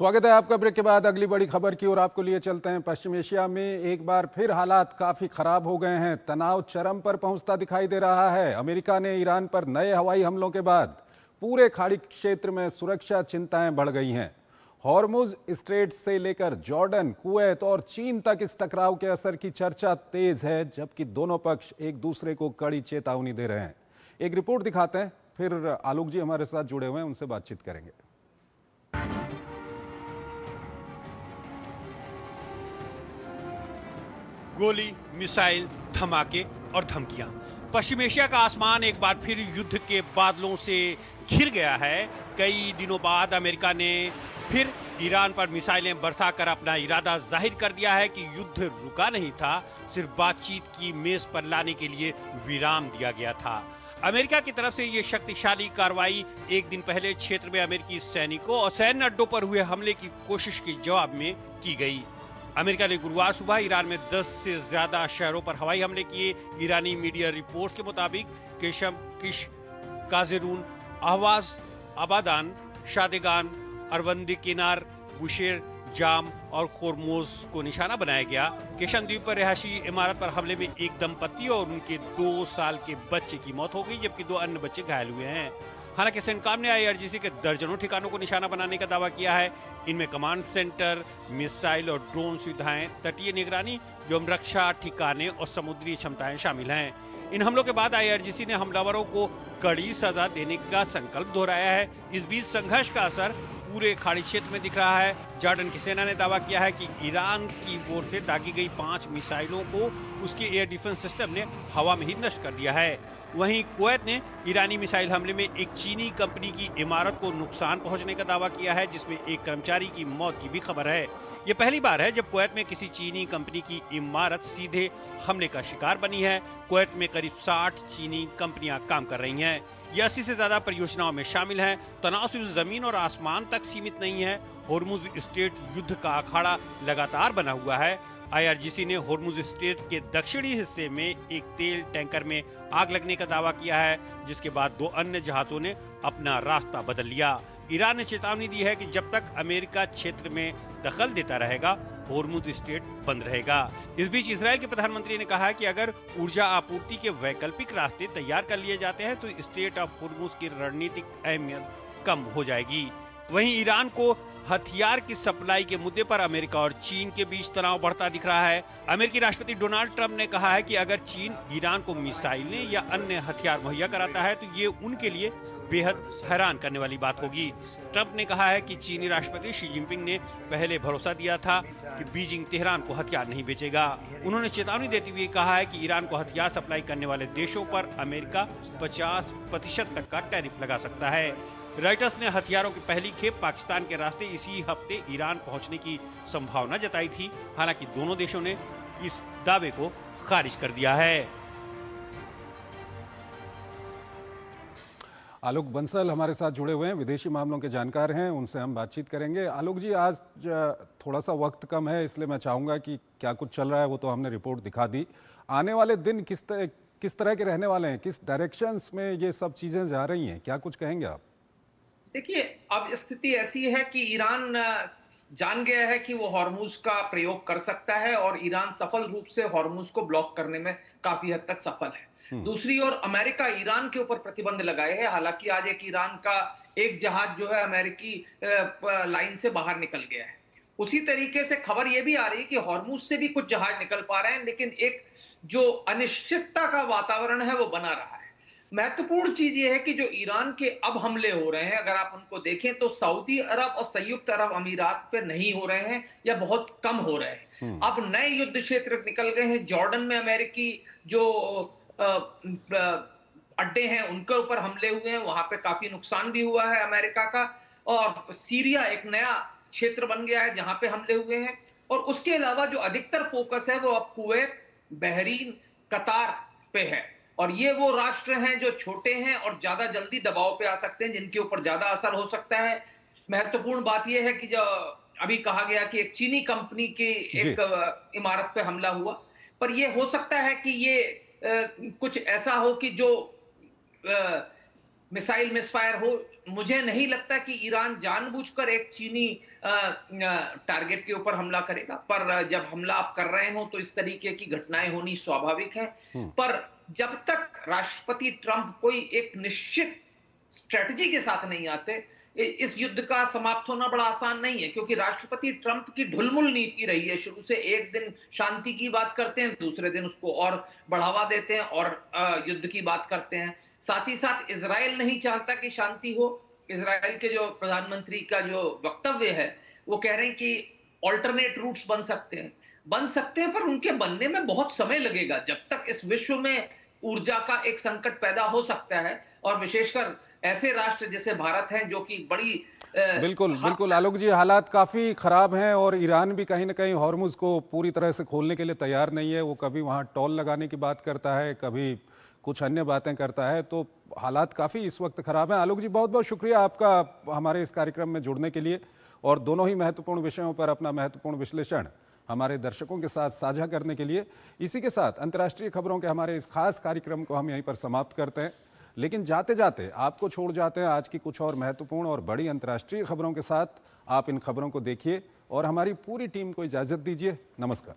स्वागत है आपका। ब्रेक के बाद अगली बड़ी खबर की ओर आपको लिए चलते हैं। पश्चिम एशिया में एक बार फिर हालात काफी खराब हो गए हैं। तनाव चरम पर पहुंचता दिखाई दे रहा है। अमेरिका ने ईरान पर नए हवाई हमलों के बाद पूरे खाड़ी क्षेत्र में सुरक्षा चिंताएं बढ़ गई हैं। हॉर्मुज स्ट्रेट से लेकर जॉर्डन, कुवैत और चीन तक इस टकराव के असर की चर्चा तेज है, जबकि दोनों पक्ष एक दूसरे को कड़ी चेतावनी दे रहे हैं। एक रिपोर्ट दिखाते हैं, फिर आलोक जी हमारे साथ जुड़े हुए हैं, उनसे बातचीत करेंगे। गोली, मिसाइल, धमाके और धमकियां। पश्चिम एशिया का आसमान एक बार फिर युद्ध के बादलों से घिर गया है। कई दिनों बाद अमेरिका ने फिर ईरान पर मिसाइलें बरसाकर अपना इरादा जाहिर कर दिया है कि युद्ध रुका नहीं था, सिर्फ बातचीत की मेज पर लाने के लिए विराम दिया गया था। अमेरिका की तरफ से ये शक्तिशाली कार्रवाई एक दिन पहले क्षेत्र में अमेरिकी सैनिकों और सैन्य अड्डों पर हुए हमले की कोशिश के जवाब में की गई। अमेरिका ने गुरुवार सुबह ईरान में 10 से ज्यादा शहरों पर हवाई हमले किए। ईरानी मीडिया रिपोर्ट्स के मुताबिक केशम, किश, काजेरून, अहवाज, आबादान, शादेगान, अरवंदी किनार, बुशेर, जाम और खोरमोज को निशाना बनाया गया। केशम द्वीप पर रिहायशी इमारत पर हमले में एक दंपति और उनके 2 साल के बच्चे की मौत हो गई, जबकि 2 अन्य बच्चे घायल हुए हैं। हालांकि सेंटकॉम ने आईआरजीसी के दर्जनों ठिकानों को निशाना बनाने का दावा किया है। इनमें कमांड सेंटर, मिसाइल और ड्रोन सुविधाएं, तटीय निगरानी, व्योम रक्षा ठिकाने और समुद्री क्षमताएं शामिल हैं। इन हमलों के बाद आईआरजीसी ने हमलावरों को कड़ी सजा देने का संकल्प दोहराया है। इस बीच संघर्ष का असर पूरे खाड़ी क्षेत्र में दिख रहा है। जॉर्डन की सेना ने दावा किया है कि ईरान की ओर से दागी गई 5 मिसाइलों को उसके एयर डिफेंस सिस्टम ने हवा में ही नष्ट कर दिया है। वहीं कुवैत ने ईरानी मिसाइल हमले में एक चीनी कंपनी की इमारत को नुकसान पहुंचने का दावा किया है, जिसमें एक कर्मचारी की मौत की भी खबर है। ये पहली बार है जब कुवैत में किसी चीनी कंपनी की इमारत सीधे हमले का शिकार बनी है। कुवैत में करीब 60 चीनी कंपनियां काम कर रही हैं। ये 80 से ज्यादा परियोजनाओं में शामिल हैं। तनाव सिर्फ जमीन और आसमान तक सीमित नहीं है। हॉर्मुज स्ट्रेट युद्ध का अखाड़ा लगातार बना हुआ है। आईआरजीसी ने हॉर्मुज स्ट्रेट के दक्षिणी हिस्से में एक तेल टैंकर में आग लगने का दावा किया है, जिसके बाद 2 अन्य जहाजों ने अपना रास्ता बदल लिया। ईरान ने चेतावनी दी है कि जब तक अमेरिका क्षेत्र में दखल देता रहेगा, हॉर्मुज स्ट्रेट बंद रहेगा। इस बीच इजराइल के प्रधानमंत्री ने कहा है कि अगर ऊर्जा आपूर्ति के वैकल्पिक रास्ते तैयार कर लिए जाते हैं तो स्ट्रेट ऑफ हॉर्मुज की रणनीतिक अहमियत कम हो जाएगी। वहीं ईरान को हथियार की सप्लाई के मुद्दे पर अमेरिका और चीन के बीच तनाव बढ़ता दिख रहा है। अमेरिकी राष्ट्रपति डोनाल्ड ट्रंप ने कहा है कि अगर चीन ईरान को मिसाइलें या अन्य हथियार मुहैया कराता है तो ये उनके लिए बेहद हैरान करने वाली बात होगी। ट्रंप ने कहा है कि चीनी राष्ट्रपति शी जिनपिंग ने पहले भरोसा दिया था कि बीजिंग तेहरान को हथियार नहीं बेचेगा। उन्होंने चेतावनी देते हुए कहा है कि ईरान को हथियार सप्लाई करने वाले देशों पर अमेरिका 50% तक का टैरिफ लगा सकता है। रॉयटर्स ने हथियारों की पहली खेप पाकिस्तान के रास्ते इसी हफ्ते ईरान पहुंचने की संभावना जताई थी। हालांकि दोनों देशों ने इस दावे को खारिज कर दिया है। आलोक बंसल हमारे साथ जुड़े हुए हैं, विदेशी मामलों के जानकार हैं, उनसे हम बातचीत करेंगे। आलोक जी, आज थोड़ा सा वक्त कम है, इसलिए मैं चाहूँगा कि क्या कुछ चल रहा है वो तो हमने रिपोर्ट दिखा दी। आने वाले दिन किस तरह के रहने वाले हैं, किस डायरेक्शंस में ये सब चीज़ें जा रही हैं, क्या कुछ कहेंगे आप? देखिए, अब स्थिति ऐसी है कि ईरान जान गया है कि वो हॉर्मुज का प्रयोग कर सकता है और ईरान सफल रूप से हॉर्मुज को ब्लॉक करने में काफी हद तक सफल है। दूसरी ओर अमेरिका ईरान के ऊपर प्रतिबंध लगाए है। हालांकि आज एक ईरान का एक जहाज जो है अमेरिकी लाइन से बाहर निकल गया है। उसी तरीके से खबर यह भी आ रही है कि हॉर्मुज से भी कुछ जहाज निकल पा रहे हैं, लेकिन एक जो अनिश्चितता का वातावरण है वो बना रहा है। महत्वपूर्ण चीज यह है कि जो ईरान के अब हमले हो रहे हैं, अगर आप उनको देखें तो सऊदी अरब और संयुक्त अरब अमीरात पे नहीं हो रहे हैं या बहुत कम हो रहे हैं। अब नए युद्ध क्षेत्र निकल गए हैं। जॉर्डन में अमेरिकी जो अड्डे हैं उनके ऊपर हमले हुए हैं, वहां पे काफी नुकसान भी हुआ है अमेरिका का। और सीरिया एक नया क्षेत्र बन गया है जहां पे हमले हुए हैं। और उसके अलावा जो अधिकतर फोकस है वो अब कुवैत, बहरीन, कतार पे है। और ये वो राष्ट्र हैं जो छोटे हैं और ज्यादा जल्दी दबाव पे आ सकते हैं, जिनके ऊपर ज्यादा असर हो सकता है। महत्वपूर्ण बात यह है कि जो अभी कहा गया कि एक चीनी कंपनी की एक इमारत पे हमला हुआ, पर यह हो सकता है कि ये कुछ ऐसा हो कि जो मिसाइल मिसफायर हो मुझे नहीं लगता कि ईरान जानबूझकर एक चीनी टारगेट के ऊपर हमला करेगा, पर जब हमला आप कर रहे हो तो इस तरीके की घटनाएं होनी स्वाभाविक है। पर जब तक राष्ट्रपति ट्रंप कोई एक निश्चित स्ट्रेटजी के साथ नहीं आते, इस युद्ध का समाप्त होना बड़ा आसान नहीं है, क्योंकि राष्ट्रपति ट्रंप की ढुलमुल नीति रही है शुरू से। एक दिन शांति की बात करते हैं, दूसरे दिन उसको और बढ़ावा देते हैं और युद्ध की बात करते हैं। साथ ही साथ इजराइल नहीं चाहता कि शांति हो। इजराइल के जो प्रधानमंत्री का जो वक्तव्य है, वो कह रहे हैं कि ऑल्टरनेट रूट्स बन सकते हैं, पर उनके बनने में बहुत समय लगेगा। जब तक इस विश्व में ऊर्जा का एक संकट पैदा हो सकता है, और विशेषकर ऐसे राष्ट्र जैसे भारत हैं जो कि बड़ी बिल्कुल बिल्कुल आलोक जी, हालात काफ़ी ख़राब हैं और ईरान भी कहीं ना कहीं हॉर्मुज़ को पूरी तरह से खोलने के लिए तैयार नहीं है। वो कभी वहाँ टोल लगाने की बात करता है, कभी कुछ अन्य बातें करता है, तो हालात काफ़ी इस वक्त ख़राब हैं। आलोक जी, बहुत बहुत शुक्रिया आपका हमारे इस कार्यक्रम में जुड़ने के लिए और दोनों ही महत्वपूर्ण विषयों पर अपना महत्वपूर्ण विश्लेषण हमारे दर्शकों के साथ साझा करने के लिए। इसी के साथ अंतर्राष्ट्रीय खबरों के हमारे इस खास कार्यक्रम को हम यहीं पर समाप्त करते हैं, लेकिन जाते जाते आपको छोड़ जाते हैं आज की कुछ और महत्वपूर्ण और बड़ी अंतर्राष्ट्रीय खबरों के साथ। आप इन खबरों को देखिए और हमारी पूरी टीम को इजाज़त दीजिए। नमस्कार।